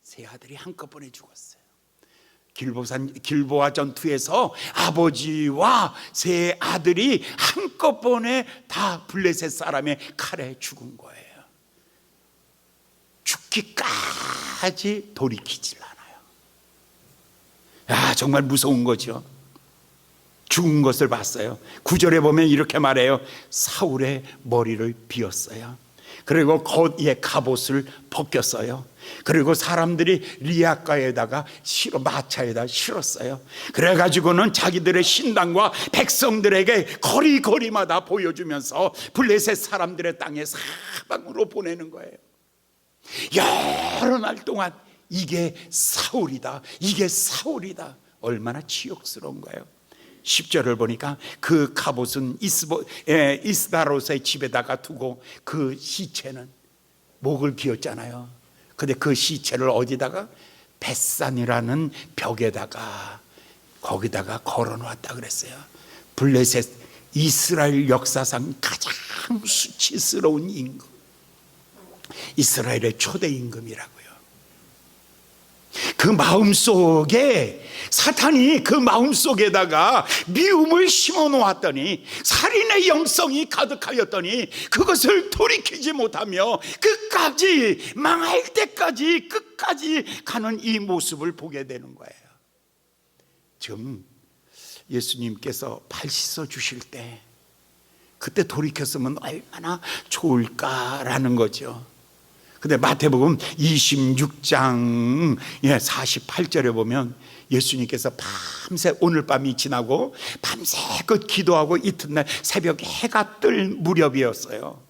세 아들이 한꺼번에 죽었어요. 길보아 전투에서 아버지와 세 아들이 한꺼번에 다 블레셋 사람의 칼에 죽은 거예요. 죽기까지 돌이키질 않아요. 정말 무서운 거죠. 죽은 것을 봤어요. 9절에 보면 이렇게 말해요. 사울의 머리를 비었어요. 그리고 겉에 갑옷을 벗겼어요. 그리고 사람들이 리아가에다가 마차에다 실었어요. 그래가지고는 자기들의 신당과 백성들에게 거리마다 보여주면서 블레셋 사람들의 땅에 사방으로 보내는 거예요. 여러 날 동안 이게 사울이다, 이게 사울이다. 얼마나 치욕스러운 거예요. 10절을 보니까 그 갑옷은 이스다롯의 집에다가 두고 그 시체는 목을 비었잖아요. 근데 그 시체를 어디다가? 벳산이라는 벽에다가, 거기다가 걸어놓았다 그랬어요. 블레셋 이스라엘 역사상 가장 수치스러운 임금, 이스라엘의 초대 임금이라고요. 그 마음속에 사탄이 그 마음속에다가 미움을 심어 놓았더니, 살인의 영성이 가득하였더니 그것을 돌이키지 못하며 끝까지, 망할 때까지 끝까지 가는 이 모습을 보게 되는 거예요. 지금 예수님께서 발 씻어 주실 때 그때 돌이켰으면 얼마나 좋을까라는 거죠. 근데 마태복음 26장 48절에 보면 예수님께서 밤새, 오늘 밤이 지나고 밤새껏 기도하고 이튿날 새벽에 해가 뜰 무렵이었어요.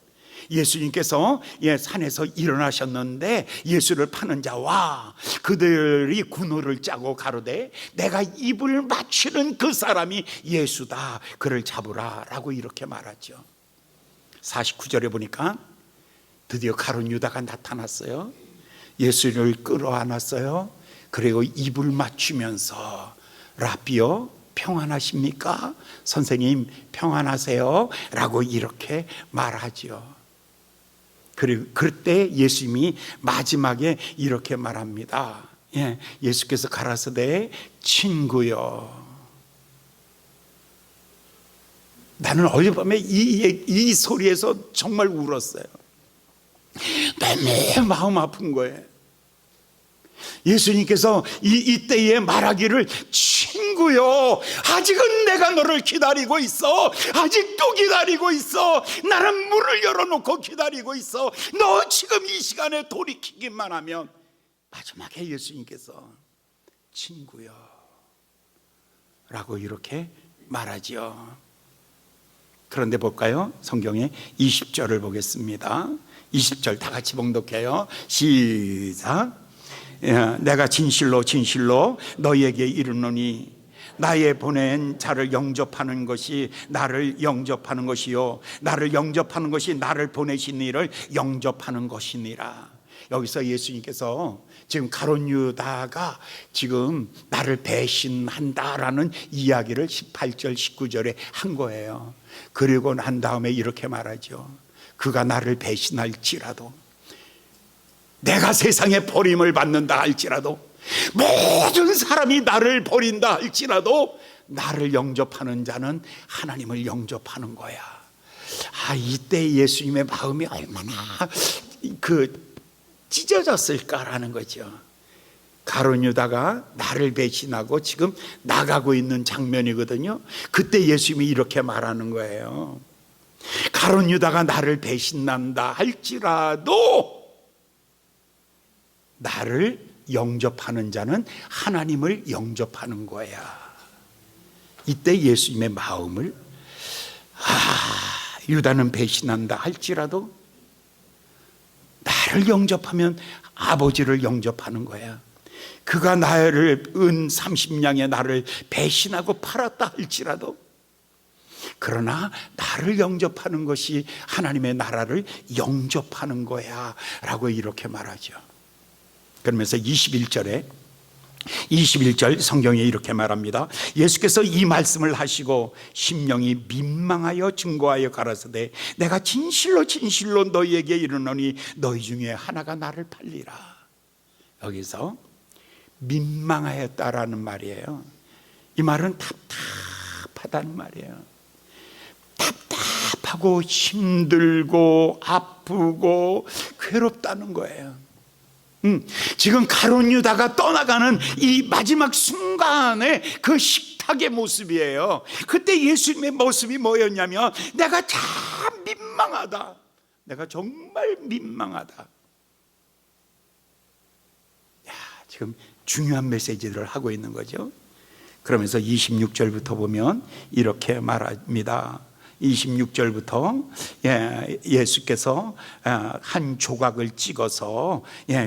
예수님께서 산에서 일어나셨는데 예수를 파는 자와 그들이 군호를 짜고 가로되 내가 입을 맞추는 그 사람이 예수다, 그를 잡으라 라고 이렇게 말하죠. 49절에 보니까 드디어 가룟 유다가 나타났어요. 예수를 끌어안았어요. 그리고 입을 맞추면서 라비요 평안하십니까? 선생님 평안하세요? 라고 이렇게 말하죠. 그리고 그때 예수님이 마지막에 이렇게 말합니다. 예수께서 가라사대 친구요. 나는 어젯밤에 이 소리에서 정말 울었어요. 내 마음 아픈 거예요. 예수님께서 이때에 말하기를 친구요, 아직은 내가 너를 기다리고 있어. 아직도 기다리고 있어. 나는 문을 열어놓고 기다리고 있어. 너 지금 이 시간에 돌이키기만 하면. 마지막에 예수님께서 친구요 라고 이렇게 말하죠. 그런데 볼까요? 성경의 20절을 보겠습니다. 20절 다 같이 봉독해요. 시작. 내가 진실로 너희에게 이르노니 나의 보낸 자를 영접하는 것이 나를 영접하는 것이요, 나를 영접하는 것이 나를 보내신 이를 영접하는 것이니라. 여기서 예수님께서 지금 가룟 유다가 지금 나를 배신한다라는 이야기를 18절 19절에 한 거예요. 그리고 난 다음에 이렇게 말하죠. 그가 나를 배신할지라도, 내가 세상에 버림을 받는다 할지라도, 모든 사람이 나를 버린다 할지라도 나를 영접하는 자는 하나님을 영접하는 거야. 이때 예수님의 마음이 얼마나 찢어졌을까라는 거죠. 가룟 유다가 나를 배신하고 지금 나가고 있는 장면이거든요. 그때 예수님이 이렇게 말하는 거예요. 가룟 유다가 나를 배신한다 할지라도 나를 영접하는 자는 하나님을 영접하는 거야. 이때 예수님의 마음을, 유다는 배신한다 할지라도 나를 영접하면 아버지를 영접하는 거야. 그가 나를 은 30냥에 나를 배신하고 팔았다 할지라도, 그러나 나를 영접하는 것이 하나님의 나라를 영접하는 거야 라고 이렇게 말하죠. 그러면서 21절 성경에 이렇게 말합니다. 예수께서 이 말씀을 하시고 심령이 민망하여 증거하여 가라사대 내가 진실로 진실로 너희에게 이르노니 너희 중에 하나가 나를 팔리라. 여기서 민망하였다라는 말이에요. 이 말은 답답하다는 말이에요. 답답하고 힘들고 아프고 괴롭다는 거예요. 지금 가룟 유다가 떠나가는 이 마지막 순간에 그 식탁의 모습이에요. 그때 예수님의 모습이 뭐였냐면 내가 참 민망하다. 내가 정말 민망하다. 야, 지금 중요한 메시지를 하고 있는 거죠. 그러면서 26절부터 보면 이렇게 말합니다. 26절부터 예수께서 한 조각을 찍어서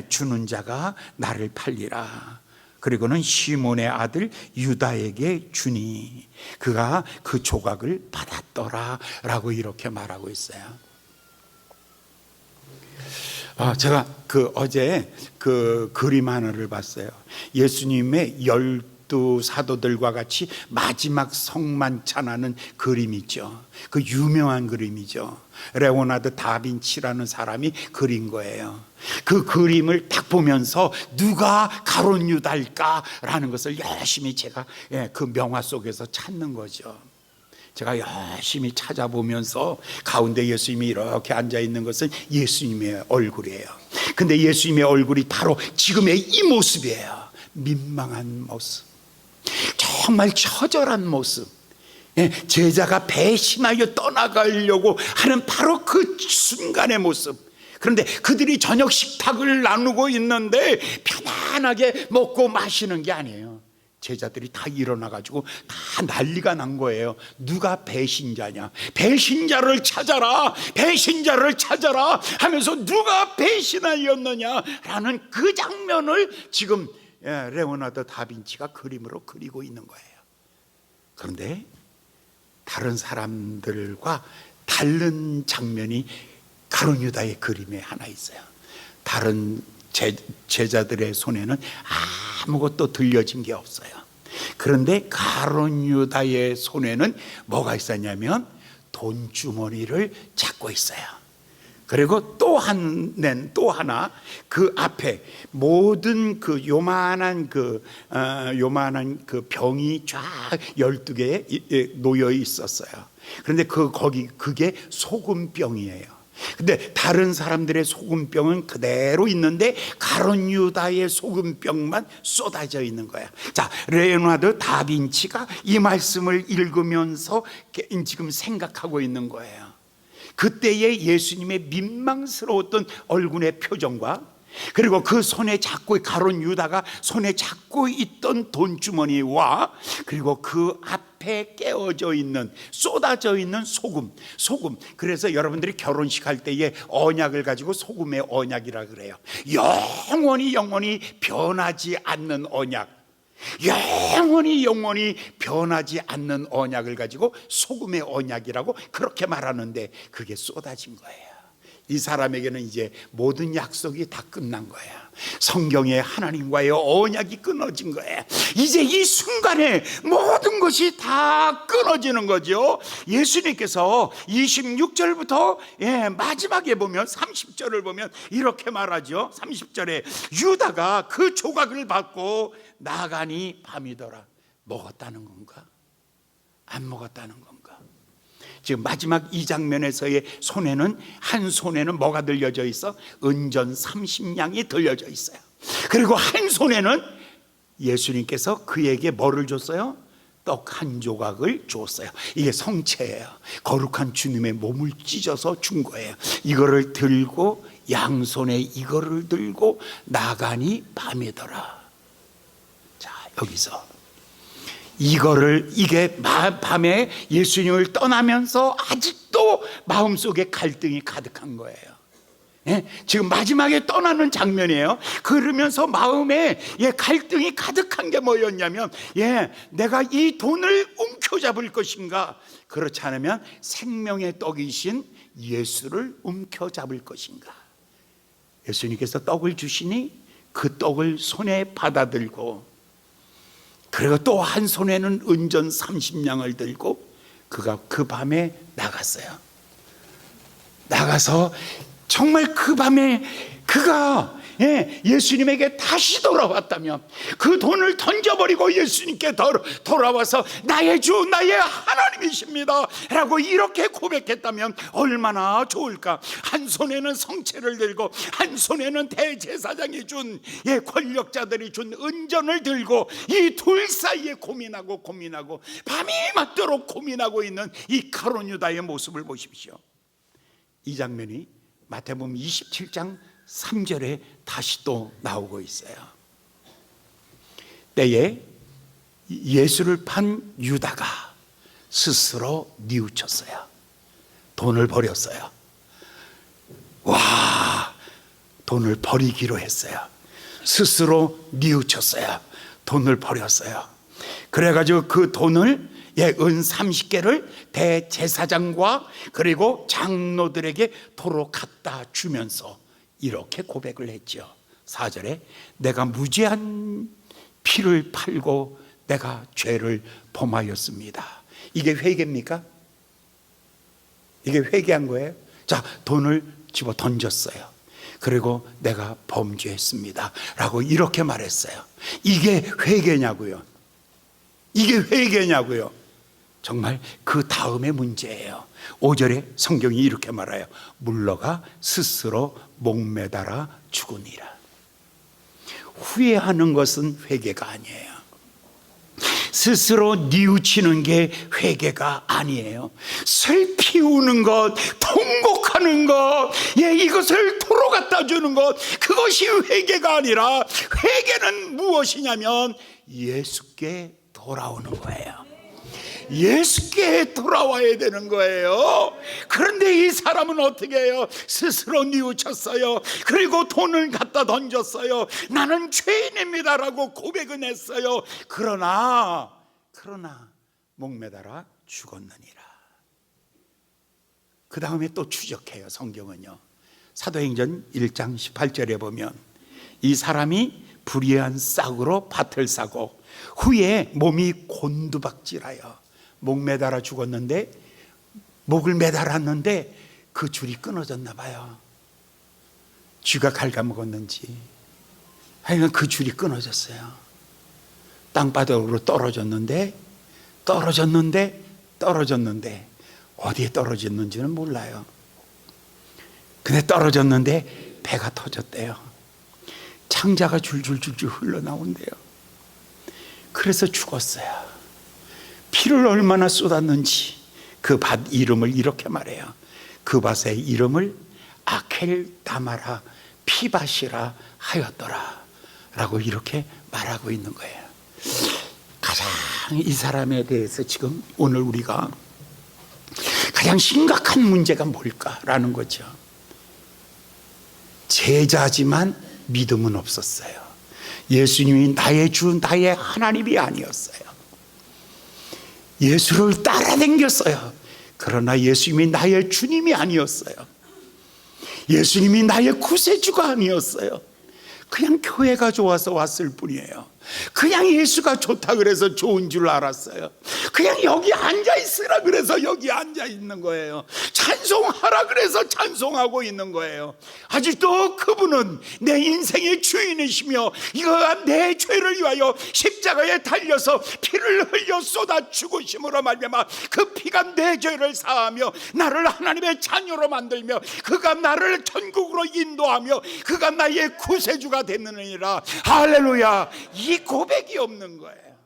주는 자가 나를 팔리라. 그리고는 시몬의 아들 유다에게 주니 그가 그 조각을 받았더라 라고 이렇게 말하고 있어요. 제가 어제 그 그림 하나를 봤어요. 예수님의 12 사도들과 같이 마지막 성만찬하는 그림이죠. 그 유명한 그림이죠. 레오나르도 다빈치라는 사람이 그린 거예요. 그 그림을 딱 보면서 누가 가룟 유다일까라는 것을 열심히 제가 그 명화 속에서 찾는 거죠. 제가 열심히 찾아보면서 가운데 예수님이 이렇게 앉아 있는 것은 예수님의 얼굴이에요. 근데 예수님의 얼굴이 바로 지금의 이 모습이에요. 민망한 모습, 정말 처절한 모습, 제자가 배신하여 떠나가려고 하는 바로 그 순간의 모습. 그런데 그들이 저녁 식탁을 나누고 있는데 편안하게 먹고 마시는 게 아니에요. 제자들이 다 일어나가지고 다 난리가 난 거예요. 누가 배신자냐, 배신자를 찾아라, 배신자를 찾아라 하면서 누가 배신하였느냐라는 그 장면을 지금 레오나르도 다빈치가 그림으로 그리고 있는 거예요. 그런데 다른 사람들과 다른 장면이 가룟 유다의 그림에 하나 있어요. 다른 제자들의 손에는 아무것도 들려진 게 없어요. 그런데 가룟 유다의 손에는 뭐가 있었냐면 돈주머니를 잡고 있어요. 그리고 또 하나 그 앞에 모든 그 요만한 그 병이 쫙 12개 놓여 있었어요. 그런데 그게 소금병이에요. 근데 다른 사람들의 소금병은 그대로 있는데 가룟 유다의 소금병만 쏟아져 있는 거야. 자, 레오나르도 다빈치가 이 말씀을 읽으면서 지금 생각하고 있는 거예요. 그때의 예수님의 민망스러웠던 얼굴의 표정과 그리고 그 손에 잡고 가룟 유다가 손에 잡고 있던 돈주머니와 그리고 그 앞에 깨어져 있는 쏟아져 있는 소금. 그래서 여러분들이 결혼식 할 때에 언약을 가지고 소금의 언약이라 그래요. 영원히 변하지 않는 언약. 영원히 변하지 않는 언약을 가지고 소금의 언약이라고 그렇게 말하는데 그게 쏟아진 거예요. 이 사람에게는 이제 모든 약속이 다 끝난 거야. 성경에 하나님과의 언약이 끊어진 거야. 이제 이 순간에 모든 것이 다 끊어지는 거죠. 예수님께서 26절부터 마지막에 보면 30절을 보면 이렇게 말하죠. 30절에 유다가 그 조각을 받고 나가니 밤이더라. 먹었다는 건가? 안 먹었다는 건가? 지금 마지막 이 장면에서의 한 손에는 뭐가 들려져 있어? 은전 30냥이 들려져 있어요. 그리고 한 손에는 예수님께서 그에게 뭐를 줬어요? 떡 한 조각을 줬어요. 이게 성체예요. 거룩한 주님의 몸을 찢어서 준 거예요. 이거를 들고 양손에 이거를 들고 나가니 밤이더라. 자, 여기서 이게 밤에 예수님을 떠나면서 아직도 마음속에 갈등이 가득한 거예요. 지금 마지막에 떠나는 장면이에요. 그러면서 마음에 갈등이 가득한 게 뭐였냐면 내가 이 돈을 움켜잡을 것인가, 그렇지 않으면 생명의 떡이신 예수를 움켜잡을 것인가. 예수님께서 떡을 주시니 그 떡을 손에 받아들고, 그리고 또 한 손에는 은전 30냥을 들고 그가 그 밤에 나갔어요. 나가서 정말 그 밤에 그가 예수님에게 다시 돌아왔다면, 그 돈을 던져버리고 예수님께 돌아와서 나의 주 나의 하나님이십니다 라고 이렇게 고백했다면 얼마나 좋을까. 한 손에는 성체를 들고 한 손에는 대제사장이 준 권력자들이 준 은전을 들고 이 둘 사이에 고민하고 밤이 맞도록 고민하고 있는 이 가룟 유다의 모습을 보십시오. 이 장면이 마태복음 27장 3절에 다시 또 나오고 있어요. 때에 예수를 판 유다가 스스로 뉘우쳤어요. 돈을 버렸어요. 와, 돈을 버리기로 했어요. 스스로 뉘우쳤어요. 돈을 버렸어요. 그래가지고 그 돈을 은 30개를 대제사장과 그리고 장로들에게 도로 갖다 주면서 이렇게 고백을 했죠. 4절에 내가 무죄한 피를 팔고 내가 죄를 범하였습니다. 이게 회개입니까? 이게 회개한 거예요? 자, 돈을 집어 던졌어요. 그리고 내가 범죄했습니다 라고 이렇게 말했어요. 이게 회개냐고요? 이게 회개냐고요? 정말 그 다음의 문제예요. 5절에 성경이 이렇게 말해요. 물러가 스스로 목매달아 죽으니라. 후회하는 것은 회개가 아니에요. 스스로 뉘우치는 게 회개가 아니에요. 슬피 우는 것, 통곡하는 것, 이것을 도로 갖다 주는 것, 그것이 회개가 아니라, 회개는 무엇이냐면 예수께 돌아오는 거예요. 예수께 돌아와야 되는 거예요. 그런데 이 사람은 어떻게 해요? 스스로 뉘우쳤어요. 그리고 돈을 갖다 던졌어요. 나는 죄인입니다 라고 고백은 했어요. 그러나 목매달아 죽었느니라. 그 다음에 또 추적해요. 성경은요, 사도행전 1장 18절에 보면 이 사람이 불의한 싹으로 밭을 사고 후에 몸이 곤두박질하여 목 매달아 죽었는데, 목을 매달았는데 그 줄이 끊어졌나 봐요. 쥐가 갉아먹었는지 하여간 그 줄이 끊어졌어요. 땅바닥으로 떨어졌는데 어디에 떨어졌는지는 몰라요. 근데 떨어졌는데 배가 터졌대요. 창자가 줄줄줄줄 흘러나온대요. 그래서 죽었어요. 피를 얼마나 쏟았는지 그 밭 이름을 이렇게 말해요. 그 밭의 이름을 아켈다마라 피밭이라 하였더라 라고 이렇게 말하고 있는 거예요. 가장 이 사람에 대해서 지금 오늘 우리가 가장 심각한 문제가 뭘까라는 거죠. 제자지만 믿음은 없었어요. 예수님이 나의 주 나의 하나님이 아니었어요. 예수를 따라다녔어요. 그러나 예수님이 나의 주님이 아니었어요. 예수님이 나의 구세주가 아니었어요. 그냥 교회가 좋아서 왔을 뿐이에요. 그냥 예수가 좋다 그래서 좋은 줄 알았어요. 그냥 여기 앉아있으라 그래서 여기 앉아있는 거예요. 찬송하라 그래서 찬송하고 있는 거예요. 아직도 그분은 내 인생의 주인이시며 이거 내 죄를 위하여 십자가에 달려서 피를 흘려 쏟아 죽으심으로 말미암아 그 피가 내 죄를 사하며 나를 하나님의 자녀로 만들며 그가 나를 천국으로 인도하며 그가 나의 구세주가 됐느니라. 할렐루야. 이 고백이 없는 거예요.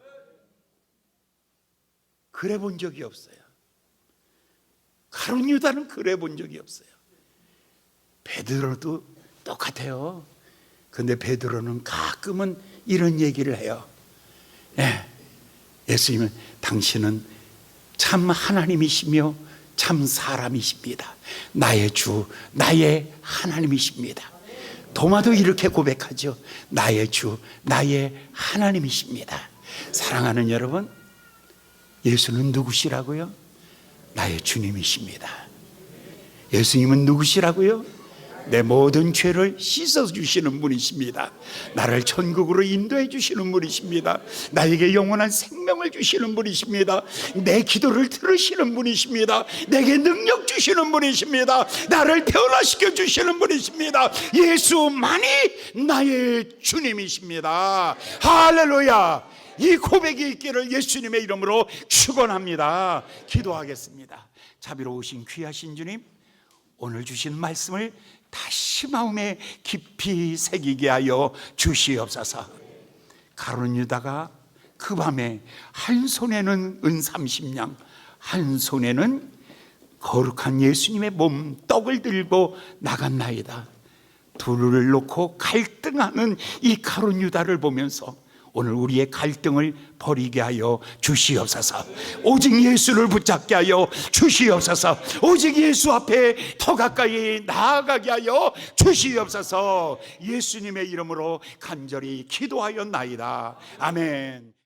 그래 본 적이 없어요. 가룟 유다는 그래 본 적이 없어요. 베드로도 똑같아요. 근데 베드로는 가끔은 이런 얘기를 해요. 예수님은 당신은 참 하나님이시며 참 사람이십니다. 나의 주 나의 하나님이십니다. 도마도 이렇게 고백하죠. 나의 주 나의 하나님이십니다. 사랑하는 여러분, 예수는 누구시라고요? 나의 주님이십니다. 예수님은 누구시라고요? 내 모든 죄를 씻어주시는 분이십니다. 나를 천국으로 인도해 주시는 분이십니다. 나에게 영원한 생명을 주시는 분이십니다. 내 기도를 들으시는 분이십니다. 내게 능력 주시는 분이십니다. 나를 변화시켜 주시는 분이십니다. 예수만이 나의 주님이십니다. 할렐루야. 이 고백이 있기를 예수님의 이름으로 축원합니다. 기도하겠습니다. 자비로우신 귀하신 주님, 오늘 주신 말씀을 다시 마음에 깊이 새기게 하여 주시옵소서. 가룟 유다가 그 밤에 한 손에는 은 30냥, 한 손에는 거룩한 예수님의 몸 떡을 들고 나갔나이다. 둘을 놓고 갈등하는 이 가룟 유다를 보면서 오늘 우리의 갈등을 버리게 하여 주시옵소서. 오직 예수를 붙잡게 하여 주시옵소서. 오직 예수 앞에 더 가까이 나아가게 하여 주시옵소서. 예수님의 이름으로 간절히 기도하였나이다. 아멘.